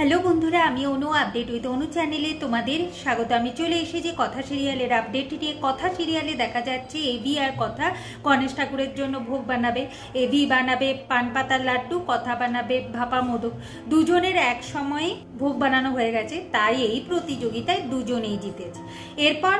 Hello বন্ধুরা, আমি অনু update with অনু চ্যানেলে তোমাদের স্বাগত। আমি চলে এসেছি কথা সিরিয়ালের আপডেট নিয়ে। কথা সিরিয়ালে দেখা যাচ্ছে এভি আর কথা গণেশ ঠাকুরের জন্য ভোগ বানাবে। এভি বানাবে পান পাতার লাড্ডু, কথা বানাবে ভাপা মোদক। দুজনের এক সময়ে ভোগ বানানো হয়ে গেছে, তাই এই প্রতিযোগিতায় দুজনেই জিতেছে। এরপর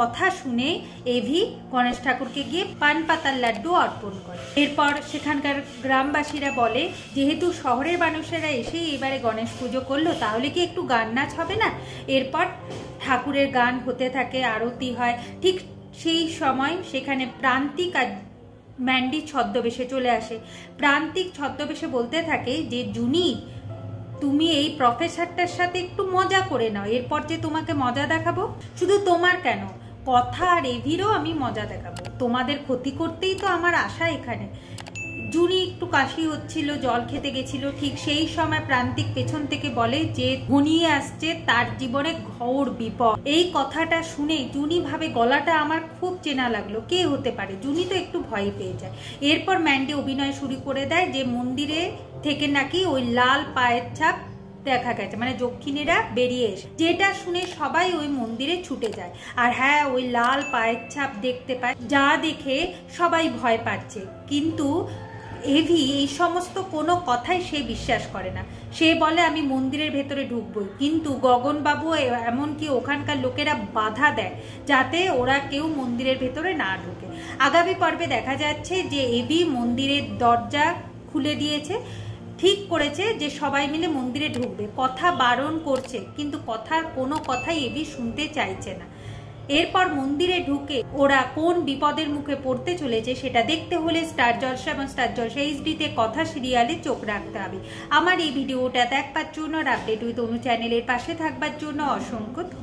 কথা শুনে এভি গণেশ ঠাকুরকে গিয়ে পান পাতার লাড্ডু অর্পণ করে। এরপর সেখানকার গ্রামবাসীরা বলে, যেহেতু শহরের মানুষেরা এসে এবারে গণেশ পুজো করলো, তাহলে কি একটু গান নাচ হবে না? এরপর ঠাকুরের গান হতে থাকে, আরতি হয়। ঠিক সেই সময় সেখানে প্রান্তিক আর ম্যান্ডি ছদ্মবেশে চলে আসে। প্রান্তিক ছদ্মবেশে বলতে থাকে যে, জুনি, তুমি এই প্রফেসরটার সাথে একটু মজা করে নাও, এরপর যে তোমাকে মজা দেখাবো। শুধু তোমার কেন, কথা আর এভিরও আমি মজা দেখাবো। তোমাদের ক্ষতি করতেই তো আমার আশা এখানে। জুনি একটু কাশি হচ্ছিল, জল খেতে গেছিল। ঠিক সেই সময় প্রান্তিক পেছন থেকে বলে যে ঘনিয়ে আসছে তার জীবনে ঘোর বিপদ। এই কথাটা শুনে জুনি ভাবে, গলাটা আমার খুব চেনা লাগলো, কে হতে পারে? জুনি তো একটু ভয় পেয়ে যায়। এরপর ম্যান্ডি অভিনয় শুরু করে দেয় যে মন্দিরে থেকে নাকি ওই লাল পায়ের ছাপ দেখা গেছে, মানে যক্ষিণীরা বেরিয়ে এসে, যেটা শুনে সবাই ওই মন্দিরে ছুটে যায়। আর হ্যাঁ, ওই লাল পায়ের ছাপ দেখতে পায়, যা দেখে সবাই ভয় পাচ্ছে। কিন্তু এভি এই সমস্ত কোনো কথাই সে বিশ্বাস করে না। সে বলে, আমি মন্দিরের ভেতরে ঢুকবই। কিন্তু গগনবাবু এমনকি ওখানকার লোকেরা বাধা দেয় যাতে ওরা কেউ মন্দিরের ভেতরে না ঢুকে। আগামী পর্বে দেখা যাচ্ছে যে এভি মন্দিরের দরজা খুলে দিয়েছে, ঠিক করেছে যে সবাই মিলে মন্দিরে ঢুকবে। কথা বারণ করছে, কিন্তু কথার কোনো কথাই এভি শুনতে চাইছে না। এরপর মন্দিরে ঢুকে ওরা কোন বিপদের মুখে পড়তে চলেছে সেটা দেখতে হলে স্টার জলসা এবং স্টার জলসা এইচডিতে কথা সিরিয়ালে চোখ রাখতে হবে। আমার এই ভিডিওটা দেখবার জন্য আর আপডেট উইথ অনু চ্যানেলের পাশে থাকবার জন্য অসংখ্য ধন্যবাদ।